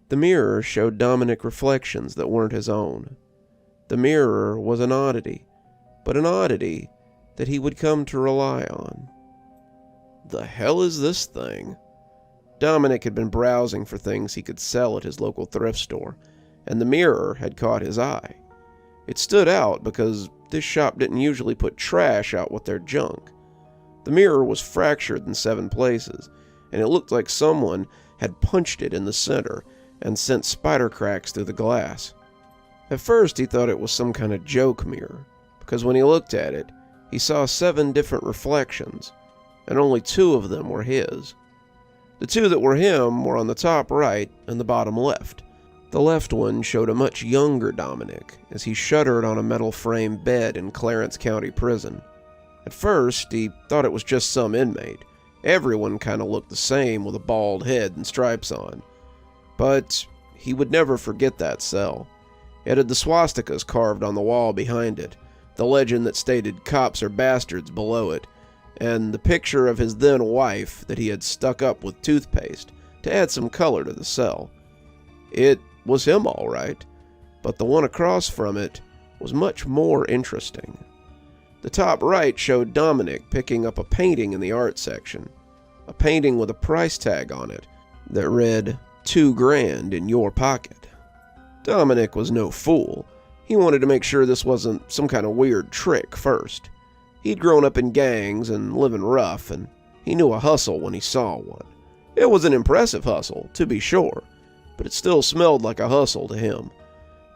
The mirror showed Dominic reflections that weren't his own. The mirror was an oddity, but an oddity that he would come to rely on. The hell is this thing? Dominic had been browsing for things he could sell at his local thrift store, and the mirror had caught his eye. It stood out because this shop didn't usually put trash out with their junk. The mirror was fractured in 7 places, and it looked like someone had punched it in the center and sent spider cracks through the glass. At first he thought it was some kind of joke mirror, because when he looked at it, he saw 7 different reflections, and only 2 of them were his. The 2 that were him were on the top right and the bottom left. The left one showed a much younger Dominic as he shuddered on a metal frame bed in Clarence County Prison. At first, he thought it was just some inmate. Everyone kind of looked the same with a bald head and stripes on. But he would never forget that cell. It had the swastikas carved on the wall behind it, the legend that stated "cops are bastards" below it, and the picture of his then wife that he had stuck up with toothpaste to add some color to the cell. It was him all right, but the one across from it was much more interesting. The top right showed Dominic picking up a painting in the art section, a painting with a price tag on it that read $2,000 in your pocket. Dominic was no fool. He wanted to make sure this wasn't some kind of weird trick first. He'd grown up in gangs and living rough, and he knew a hustle when he saw one. It was an impressive hustle, to be sure, but it still smelled like a hustle to him.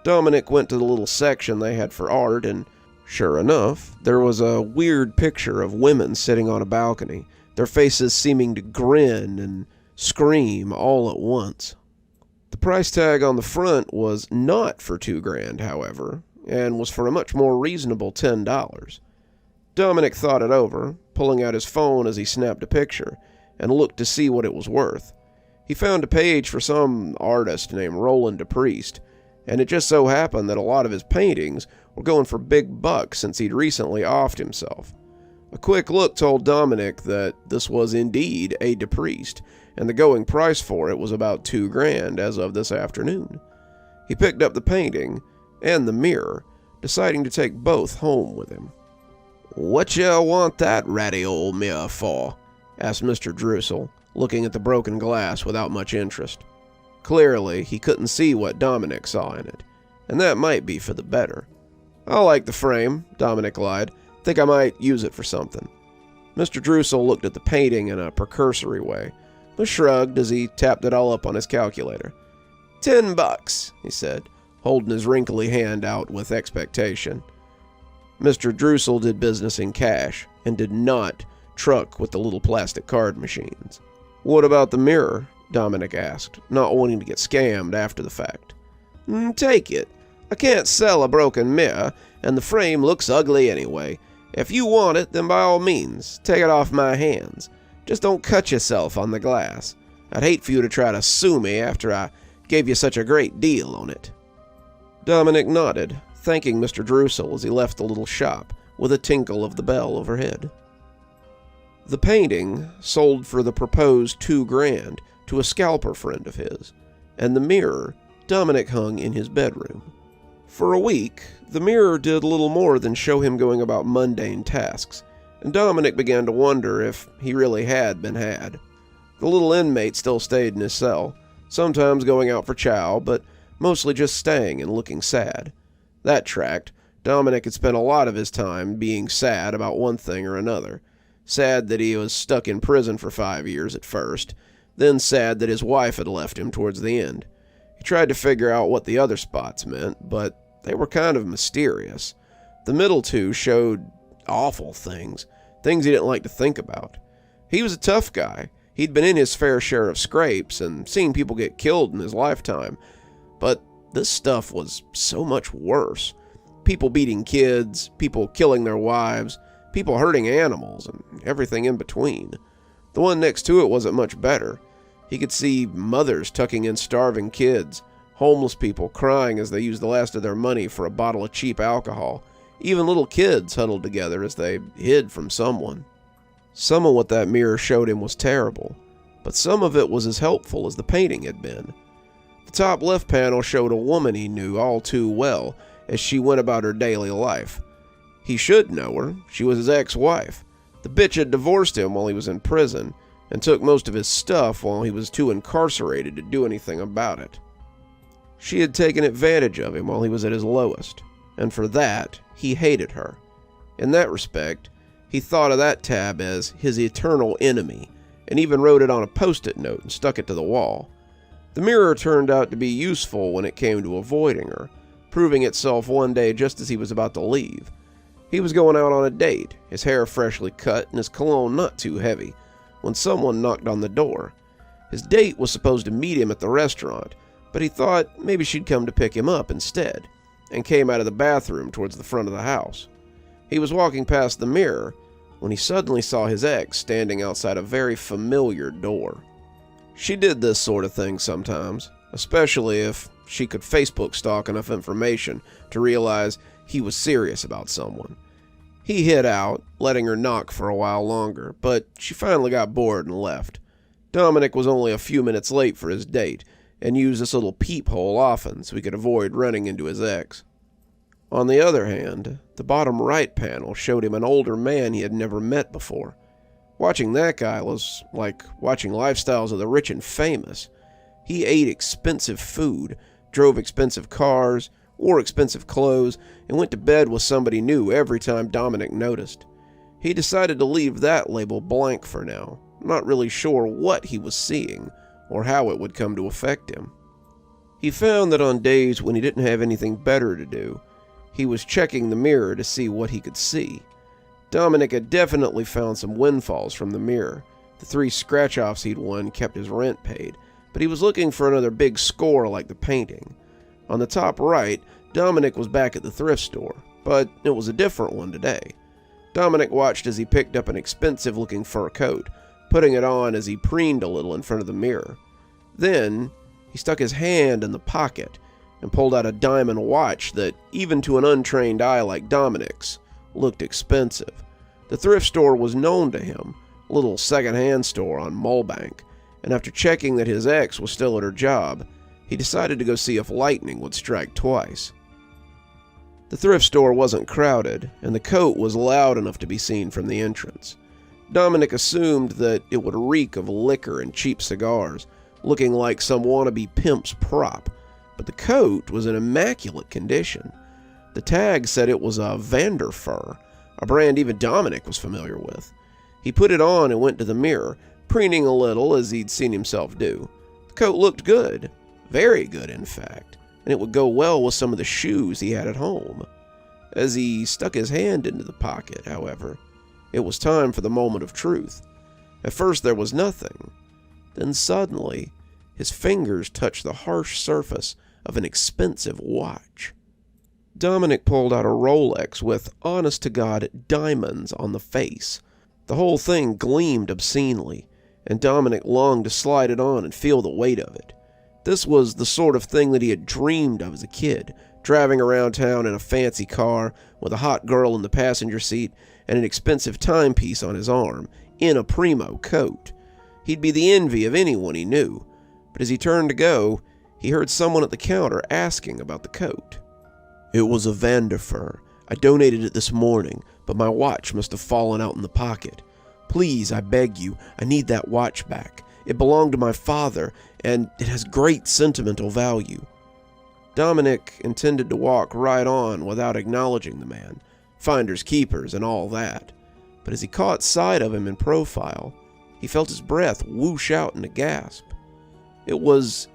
Dominic went to the little section they had for art, and sure enough, there was a weird picture of women sitting on a balcony, their faces seeming to grin and scream all at once. The price tag on the front was not for $2,000, however, and was for a much more reasonable $10. Dominic thought it over, pulling out his phone as he snapped a picture, and looked to see what it was worth. He found a page for some artist named Roland DePriest, and it just so happened that a lot of his paintings were going for big bucks since he'd recently offed himself. A quick look told Dominic that this was indeed a DePriest, and the going price for it was about $2,000 as of this afternoon. He picked up the painting and the mirror, deciding to take both home with him. "What you want that ratty old mirror for?" asked Mr. Drussel, looking at the broken glass without much interest. Clearly, he couldn't see what Dominic saw in it, and that might be for the better. "I like the frame," Dominic lied. "Think I might use it for something." Mr. Drussel looked at the painting in a precursory way, but shrugged as he tapped it all up on his calculator. $10, he said, holding his wrinkly hand out with expectation. Mr. Drussel did business in cash and did not truck with the little plastic card machines. "What about the mirror?" Dominic asked, not wanting to get scammed after the fact. Take it. I can't sell a broken mirror, and the frame looks ugly anyway. If you want it, then by all means, take it off my hands. Just don't cut yourself on the glass. I'd hate for you to try to sue me after I gave you such a great deal on it." Dominic nodded, thanking Mr. Drussel as he left the little shop with a tinkle of the bell overhead. The painting sold for the proposed $2,000 to a scalper friend of his, and the mirror Dominic hung in his bedroom. For a week, the mirror did little more than show him going about mundane tasks, and Dominic began to wonder if he really had been had. The little inmate still stayed in his cell, sometimes going out for chow, but mostly just staying and looking sad. That tracked, Dominic had spent a lot of his time being sad about one thing or another. Sad that he was stuck in prison for 5 years at first, then sad that his wife had left him towards the end. He tried to figure out what the other spots meant, but they were kind of mysterious. The middle 2 showed awful things he didn't like to think about. He was a tough guy. He'd been in his fair share of scrapes and seen people get killed in his lifetime, but this stuff was so much worse. People beating kids, people killing their wives, people hurting animals, and everything in between. The one next to it wasn't much better. He could see mothers tucking in starving kids, homeless people crying as they used the last of their money for a bottle of cheap alcohol, even little kids huddled together as they hid from someone. Some of what that mirror showed him was terrible, but some of it was as helpful as the painting had been. The top left panel showed a woman he knew all too well as she went about her daily life. He should know her. She was his ex-wife. The bitch had divorced him while he was in prison and took most of his stuff while he was too incarcerated to do anything about it. She had taken advantage of him while he was at his lowest, and for that, he hated her. In that respect, he thought of that tab as his eternal enemy, and even wrote it on a post-it note and stuck it to the wall. The mirror turned out to be useful when it came to avoiding her, proving itself one day just as he was about to leave. He was going out on a date, his hair freshly cut and his cologne not too heavy, when someone knocked on the door. His date was supposed to meet him at the restaurant, but he thought maybe she'd come to pick him up instead, and came out of the bathroom towards the front of the house. He was walking past the mirror when he suddenly saw his ex standing outside a very familiar door. She did this sort of thing sometimes, especially if she could Facebook stalk enough information to realize he was serious about someone. He hid out, letting her knock for a while longer, but she finally got bored and left. Dominic was only a few minutes late for his date, and used this little peephole often so he could avoid running into his ex. On the other hand, the bottom right panel showed him an older man he had never met before. Watching that guy was like watching lifestyles of the rich and famous. He ate expensive food, drove expensive cars, wore expensive clothes, and went to bed with somebody new every time Dominic noticed. He decided to leave that label blank for now, not really sure what he was seeing or how it would come to affect him. He found that on days when he didn't have anything better to do, he was checking the mirror to see what he could see. Dominic had definitely found some windfalls from the mirror. The 3 scratch-offs he'd won kept his rent paid, but he was looking for another big score like the painting. On the top right, Dominic was back at the thrift store, but it was a different one today. Dominic watched as he picked up an expensive-looking fur coat, putting it on as he preened a little in front of the mirror. Then, he stuck his hand in the pocket and pulled out a diamond watch that, even to an untrained eye like Dominic's, looked expensive. The thrift store was known to him, a little second-hand store on Mulbank, and after checking that his ex was still at her job, he decided to go see if lightning would strike twice. The thrift store wasn't crowded, and the coat was loud enough to be seen from the entrance. Dominic assumed that it would reek of liquor and cheap cigars, looking like some wannabe pimp's prop, but the coat was in immaculate condition. The tag said it was a Vanderfur, a brand even Dominic was familiar with. He put it on and went to the mirror, preening a little as he'd seen himself do. The coat looked good, very good in fact, and it would go well with some of the shoes he had at home. As he stuck his hand into the pocket, however, it was time for the moment of truth. At first there was nothing. Then suddenly, his fingers touched the harsh surface of an expensive watch. Dominic pulled out a Rolex with, honest-to-God, diamonds on the face. The whole thing gleamed obscenely, and Dominic longed to slide it on and feel the weight of it. This was the sort of thing that he had dreamed of as a kid, driving around town in a fancy car, with a hot girl in the passenger seat, and an expensive timepiece on his arm, in a primo coat. He'd be the envy of anyone he knew, but as he turned to go, he heard someone at the counter asking about the coat. "It was a Vanderfur. I donated it this morning, but my watch must have fallen out in the pocket. Please, I beg you, I need that watch back. It belonged to my father, and it has great sentimental value." Dominic intended to walk right on without acknowledging the man, finders keepers and all that, but as he caught sight of him in profile, he felt his breath whoosh out in a gasp. It was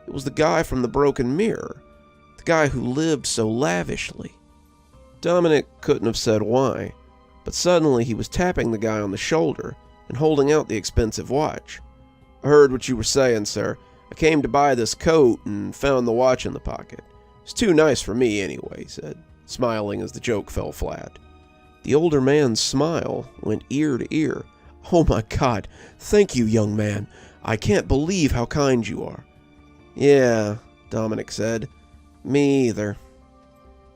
the guy from the broken mirror, the guy who lived so lavishly. Dominic couldn't have said why, but suddenly he was tapping the guy on the shoulder and holding out the expensive watch. "I heard what you were saying, sir. I came to buy this coat and found the watch in the pocket. It's too nice for me anyway," he said, smiling as the joke fell flat. The older man's smile went ear to ear. "Oh my God, thank you, young man. I can't believe how kind you are." "Yeah," Dominic said. "Me either."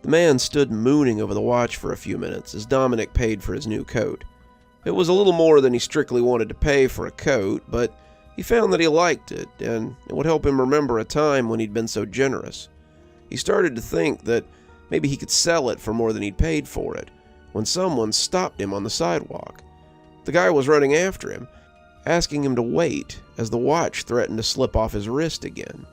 The man stood mooning over the watch for a few minutes as Dominic paid for his new coat. It was a little more than he strictly wanted to pay for a coat, but He found that he liked it, and it would help him remember a time when he'd been so generous. He started to think that maybe he could sell it for more than he'd paid for it, when someone stopped him on the sidewalk. The guy was running after him, asking him to wait as the watch threatened to slip off his wrist again.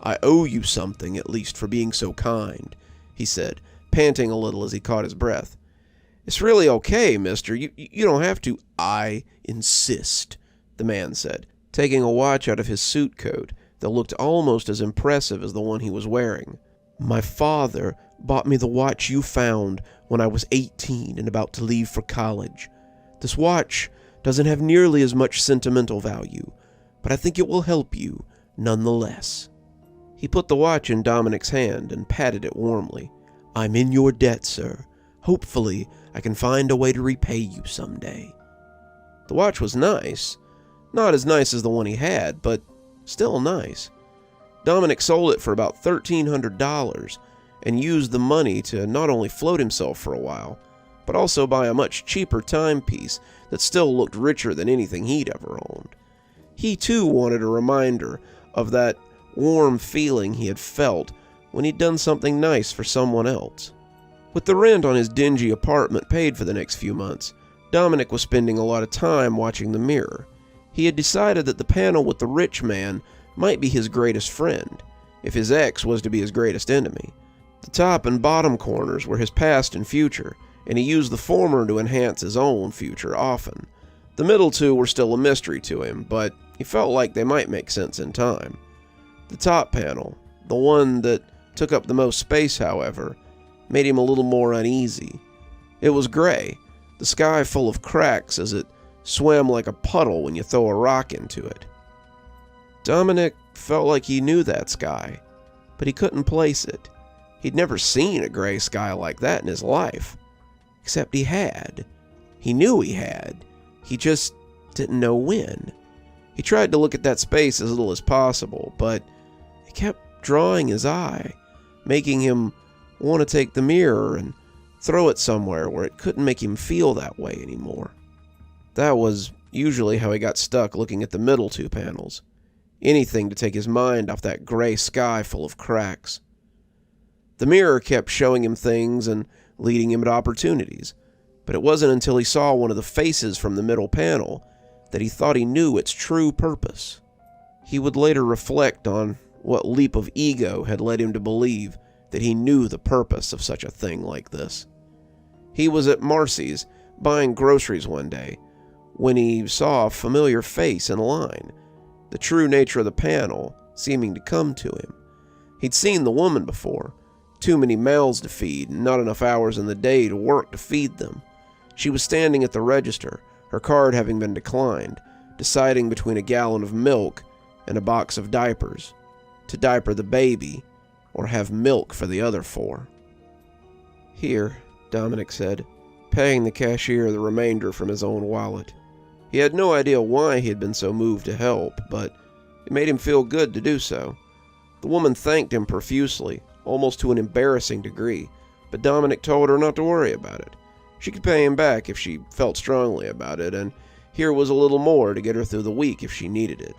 "I owe you something, at least, for being so kind," he said, panting a little as he caught his breath. "It's really okay, mister. You don't have to." "I insist," the man said, taking a watch out of his suit coat that looked almost as impressive as the one he was wearing. "My father bought me the watch you found when I was 18 and about to leave for college. This watch doesn't have nearly as much sentimental value, but I think it will help you nonetheless." He put the watch in Dominic's hand and patted it warmly. "I'm in your debt, sir. Hopefully, I can find a way to repay you someday." The watch was nice. Not as nice as the one he had, but still nice. Dominic sold it for about $1,300 and used the money to not only float himself for a while, but also buy a much cheaper timepiece that still looked richer than anything he'd ever owned. He too wanted a reminder of that warm feeling he had felt when he'd done something nice for someone else. With the rent on his dingy apartment paid for the next few months, Dominic was spending a lot of time watching the mirror. He had decided that the panel with the rich man might be his greatest friend, if his ex was to be his greatest enemy. The top and bottom corners were his past and future, and he used the former to enhance his own future often. The middle two were still a mystery to him, but he felt like they might make sense in time. The top panel, the one that took up the most space, however, made him a little more uneasy. It was gray, the sky full of cracks as it swam like a puddle when you throw a rock into it. Dominic felt like he knew that sky, but he couldn't place it. He'd never seen a gray sky like that in his life. Except he had. He knew he had. He just didn't know when. He tried to look at that space as little as possible, but it kept drawing his eye, making him want to take the mirror and throw it somewhere where it couldn't make him feel that way anymore. That was usually how he got stuck looking at the middle two panels. Anything to take his mind off that gray sky full of cracks. The mirror kept showing him things and leading him to opportunities, but it wasn't until he saw one of the faces from the middle panel that he thought he knew its true purpose. He would later reflect on what leap of ego had led him to believe that he knew the purpose of such a thing like this. He was at Marcy's buying groceries one day when he saw a familiar face in line, the true nature of the panel seeming to come to him. He'd seen the woman before. Too many mouths to feed and not enough hours in the day to work to feed them. She was standing at the register, her card having been declined, deciding between a gallon of milk and a box of diapers, to diaper the baby or have milk for the other 4. "Here," Dominic said, paying the cashier the remainder from his own wallet. He had no idea why he had been so moved to help, but it made him feel good to do so. The woman thanked him profusely, almost to an embarrassing degree, but Dominic told her not to worry about it. She could pay him back if she felt strongly about it, and here was a little more to get her through the week if she needed it.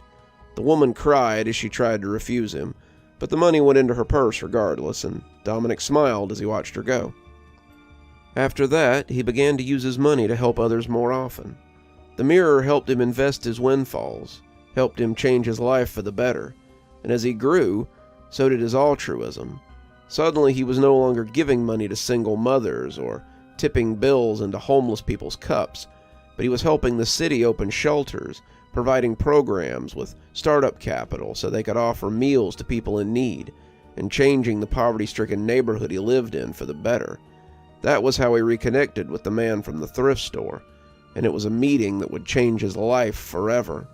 The woman cried as she tried to refuse him, but the money went into her purse regardless, and Dominic smiled as he watched her go. After that, he began to use his money to help others more often. The mirror helped him invest his windfalls, helped him change his life for the better, and as he grew, so did his altruism. Suddenly he was no longer giving money to single mothers or tipping bills into homeless people's cups, but he was helping the city open shelters, providing programs with startup capital so they could offer meals to people in need, and changing the poverty-stricken neighborhood he lived in for the better. That was how he reconnected with the man from the thrift store, and it was a meeting that would change his life forever.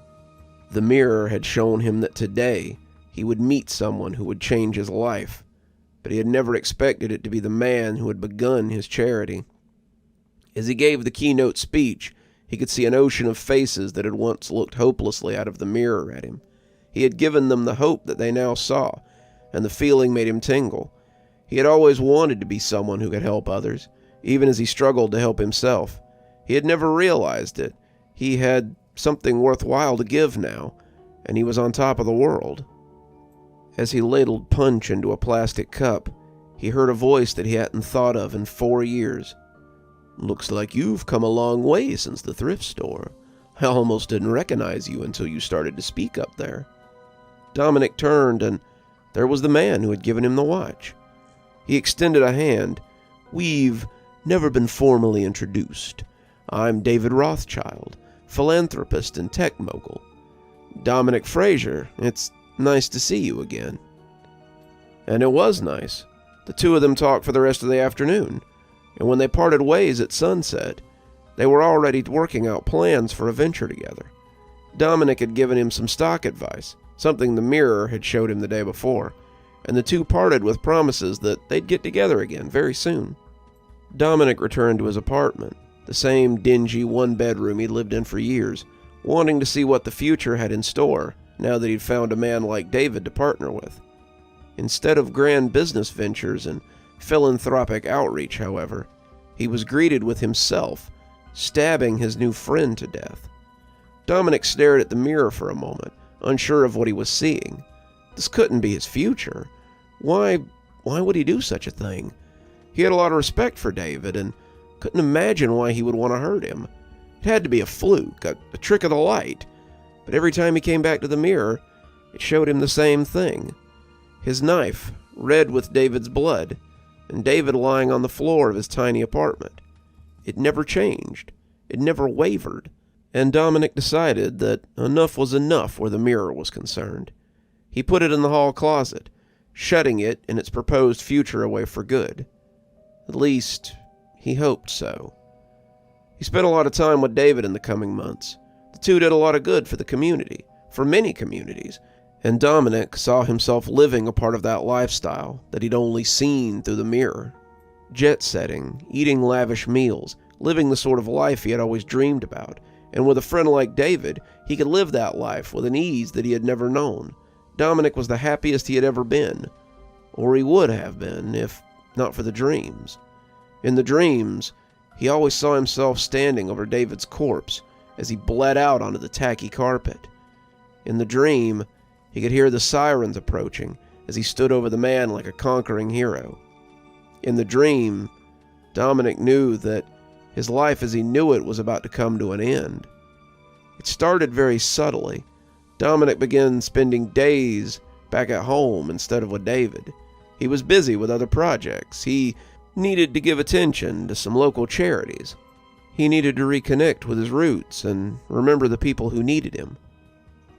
The mirror had shown him that today he would meet someone who would change his life, but he had never expected it to be the man who had begun his charity. As he gave the keynote speech, he could see an ocean of faces that had once looked hopelessly out of the mirror at him. He had given them the hope that they now saw, and the feeling made him tingle. He had always wanted to be someone who could help others, even as he struggled to help himself. He had never realized it. He had something worthwhile to give now, and he was on top of the world. As he ladled punch into a plastic cup, he heard a voice that he hadn't thought of in 4 years. "Looks like you've come a long way since the thrift store. I almost didn't recognize you until you started to speak up there." Dominic turned, and there was the man who had given him the watch. He extended a hand. "We've never been formally introduced. I'm David Rothschild, philanthropist and tech mogul." "Dominic Fraser, it's nice to see you again." And it was nice. The two of them talked for the rest of the afternoon, and when they parted ways at sunset, they were already working out plans for a venture together. Dominic had given him some stock advice, something the Mirror had showed him the day before, and the two parted with promises that they'd get together again very soon. Dominic returned to his apartment, the same dingy one-bedroom he'd lived in for years, wanting to see what the future had in store now that he'd found a man like David to partner with. Instead of grand business ventures and philanthropic outreach, however, he was greeted with himself stabbing his new friend to death. Dominic stared at the mirror for a moment, unsure of what he was seeing. This couldn't be his future. Why would he do such a thing? He had a lot of respect for David and couldn't imagine why he would want to hurt him. It had to be a fluke, a trick of the light. But every time he came back to the mirror, it showed him the same thing. His knife, red with David's blood, and David lying on the floor of his tiny apartment. It never changed. It never wavered. And Dominic decided that enough was enough where the mirror was concerned. He put it in the hall closet, shutting it and its proposed future away for good. At least, he hoped so. He spent a lot of time with David in the coming months. The two did a lot of good for the community, for many communities, and Dominic saw himself living a part of that lifestyle that he'd only seen through the mirror. Jet-setting, eating lavish meals, living the sort of life he had always dreamed about, and with a friend like David, he could live that life with an ease that he had never known. Dominic was the happiest he had ever been, or he would have been if not for the dreams. In the dreams, he always saw himself standing over David's corpse as he bled out onto the tacky carpet. In the dream, he could hear the sirens approaching as he stood over the man like a conquering hero. In the dream, Dominic knew that his life as he knew it was about to come to an end. It started very subtly. Dominic began spending days back at home instead of with David. He was busy with other projects. He needed to give attention to some local charities. He needed to reconnect with his roots and remember the people who needed him.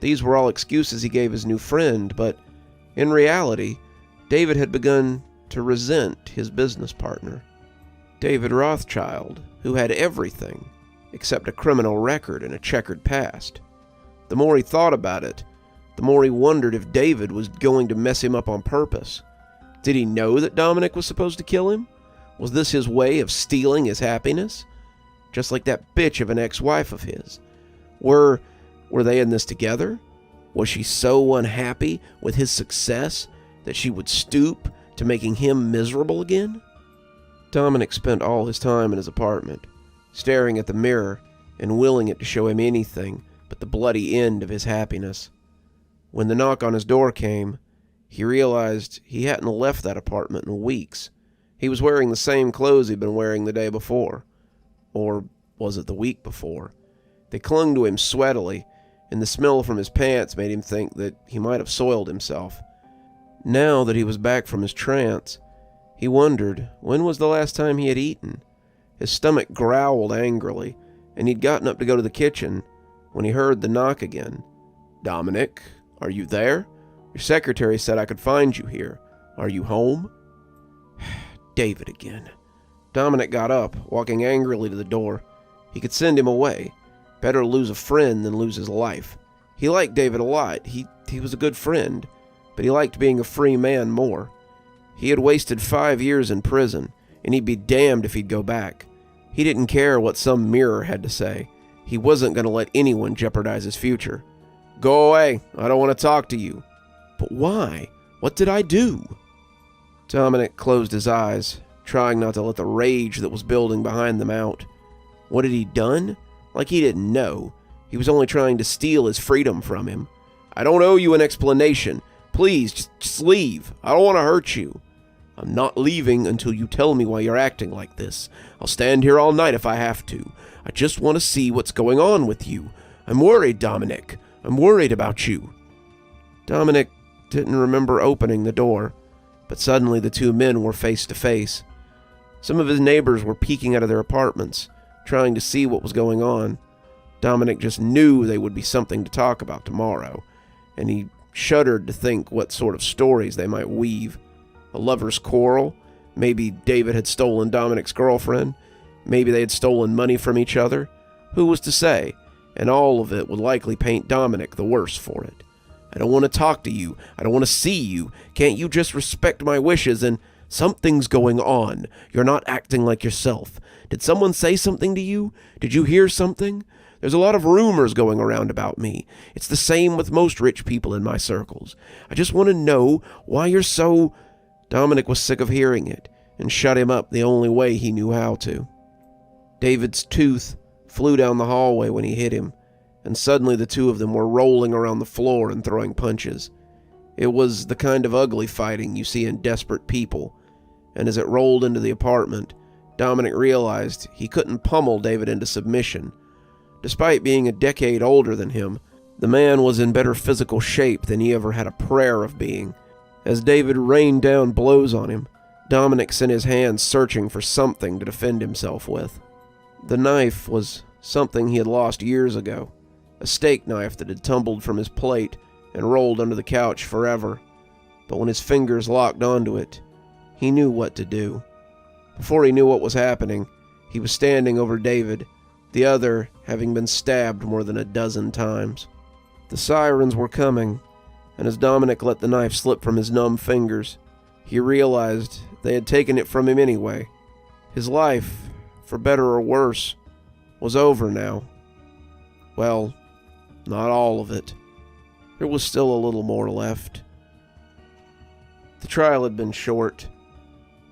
These were all excuses he gave his new friend, but in reality, David had begun to resent his business partner. David Rothschild, who had everything except a criminal record and a checkered past. The more he thought about it, the more he wondered if David was going to mess him up on purpose. Did he know that Dominic was supposed to kill him? Was this his way of stealing his happiness? Just like that bitch of an ex-wife of his. Were they in this together? Was she so unhappy with his success that she would stoop to making him miserable again? Dominic spent all his time in his apartment, staring at the mirror and willing it to show him anything but the bloody end of his happiness. When the knock on his door came, he realized he hadn't left that apartment in weeks. He was wearing the same clothes he'd been wearing the day before. Or was it the week before? They clung to him sweatily, and the smell from his pants made him think that he might have soiled himself. Now that he was back from his trance, he wondered when was the last time he had eaten. His stomach growled angrily, and he'd gotten up to go to the kitchen when he heard the knock again. "Dominic, are you there? Your secretary said I could find you here. Are you home?" David again. Dominic got up, walking angrily to the door. He could send him away. Better lose a friend than lose his life. He liked David a lot. He was a good friend, but he liked being a free man more. He had wasted 5 years in prison, and he'd be damned if he'd go back. He didn't care what some mirror had to say. He wasn't going to let anyone jeopardize his future. "Go away. I don't want to talk to you." "But why? What did I do?" Dominic closed his eyes, trying not to let the rage that was building behind them out. What had he done? Like he didn't know. He was only trying to steal his freedom from him. I don't owe you an explanation. Please, just leave. I don't want to hurt you. I'm not leaving until you tell me why you're acting like this. I'll stand here all night if I have to. I just want to see what's going on with you. I'm worried, Dominic. I'm worried about you. Dominic didn't remember opening the door, but suddenly the two men were face to face. Some of his neighbors were peeking out of their apartments, trying to see what was going on. Dominic just knew they would be something to talk about tomorrow, and he shuddered to think what sort of stories they might weave. A lover's quarrel? Maybe David had stolen Dominic's girlfriend? Maybe they had stolen money from each other? Who was to say? And all of it would likely paint Dominic the worse for it. I don't want to talk to you. I don't want to see you. Can't you just respect my wishes and... Something's going on. You're not acting like yourself. Did someone say something to you? Did you hear something? There's a lot of rumors going around about me. It's the same with most rich people in my circles. I just want to know why you're so... Dominic was sick of hearing it and shut him up the only way he knew how to. David's tooth flew down the hallway when he hit him, and suddenly the two of them were rolling around the floor and throwing punches. It was the kind of ugly fighting you see in desperate people, and as it rolled into the apartment, Dominic realized he couldn't pummel David into submission. Despite being a decade older than him, the man was in better physical shape than he ever had a prayer of being. As David rained down blows on him, Dominic sent his hands searching for something to defend himself with. The knife was something he had lost years ago, a steak knife that had tumbled from his plate and rolled under the couch forever. But when his fingers locked onto it, he knew what to do. Before he knew what was happening, he was standing over David, the other having been stabbed more than a dozen times. The sirens were coming, and as Dominic let the knife slip from his numb fingers, he realized they had taken it from him anyway. His life, for better or worse, was over now. Well, not all of it. There was still a little more left. The trial had been short.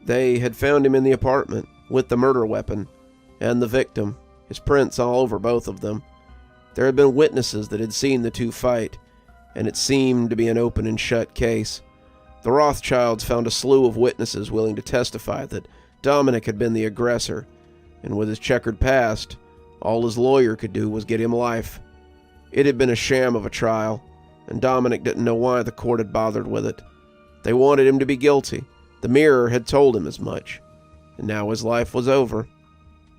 They had found him in the apartment, with the murder weapon, and the victim, his prints all over both of them. There had been witnesses that had seen the two fight, and it seemed to be an open and shut case. The Rothschilds found a slew of witnesses willing to testify that Dominic had been the aggressor, and with his checkered past, all his lawyer could do was get him life. It had been a sham of a trial, and Dominic didn't know why the court had bothered with it. They wanted him to be guilty. The Mirror had told him as much, and now his life was over.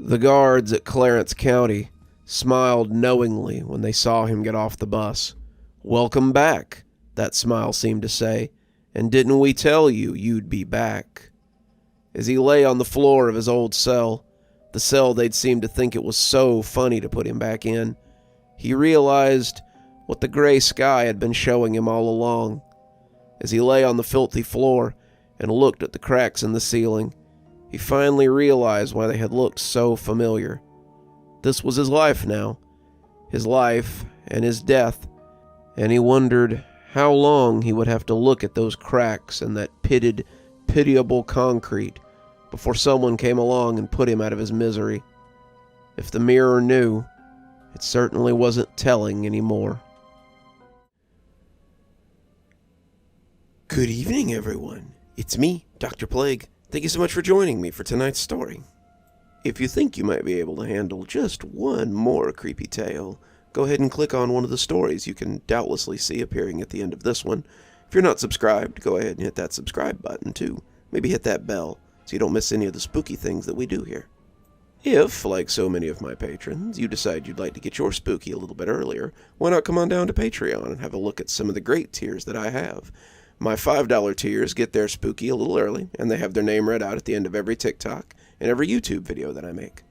The guards at Clarence County smiled knowingly when they saw him get off the bus. "Welcome back," that smile seemed to say, "and didn't we tell you you'd be back?" As he lay on the floor of his old cell, the cell they'd seemed to think it was so funny to put him back in, he realized what the gray sky had been showing him all along. As he lay on the filthy floor and looked at the cracks in the ceiling, he finally realized why they had looked so familiar. This was his life now, his life and his death, and he wondered how long he would have to look at those cracks and that pitted, pitiable concrete before someone came along and put him out of his misery. If the Mirror knew, it certainly wasn't telling anymore. Good evening, everyone. It's me, Dr. Plague. Thank you so much for joining me for tonight's story. If you think you might be able to handle just one more creepy tale, go ahead and click on one of the stories you can doubtlessly see appearing at the end of this one. If you're not subscribed, go ahead and hit that subscribe button too. Maybe hit that bell so you don't miss any of the spooky things that we do here. If, like so many of my patrons, you decide you'd like to get your spooky a little bit earlier, why not come on down to Patreon and have a look at some of the great tiers that I have. My $5 tiers get their spooky a little early, and they have their name read out at the end of every TikTok and every YouTube video that I make.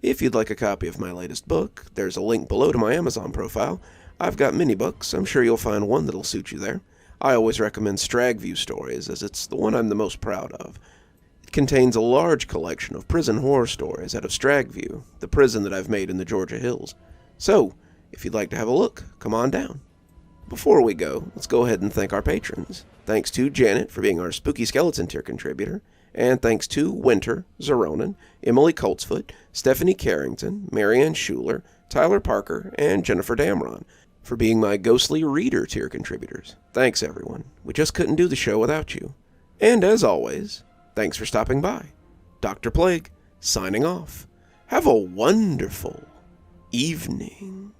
If you'd like a copy of my latest book, there's a link below to my Amazon profile. I've got many books. I'm sure you'll find one that'll suit you there. I always recommend Stragview Stories, as it's the one I'm the most proud of. It contains a large collection of prison horror stories out of Stragview, the prison that I've made in the Georgia Hills. So, if you'd like to have a look, come on down. Before we go, let's go ahead and thank our patrons. Thanks to Janet for being our Spooky Skeleton tier contributor, and thanks to Winter, Xaronan, Emily Coltsfoot, Stephanie Carrington, Marianne Schuler, Tyler Parker, and Jennifer Damron for being my ghostly reader tier contributors. Thanks, everyone. We just couldn't do the show without you. And as always, thanks for stopping by. Dr. Plague, signing off. Have a wonderful evening.